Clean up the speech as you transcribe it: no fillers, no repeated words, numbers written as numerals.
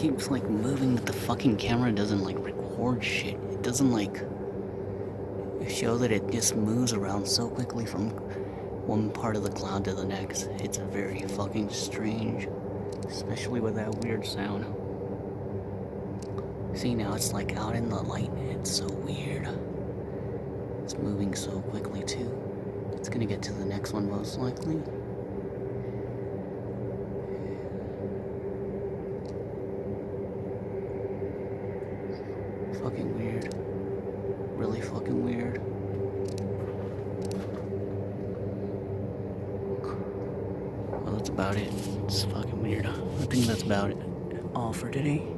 keeps like moving that the fucking camera doesn't like record shit. It doesn't like show that it just moves around so quickly from one part of the cloud to the next. It's very fucking strange, especially with that weird sound. See, now it's like out in the light. It's so weird. It's moving so quickly too. It's gonna get to the next one most likely. Fucking weird. Really fucking weird. Well, that's about it. It's fucking weird. I think that's about it all for today.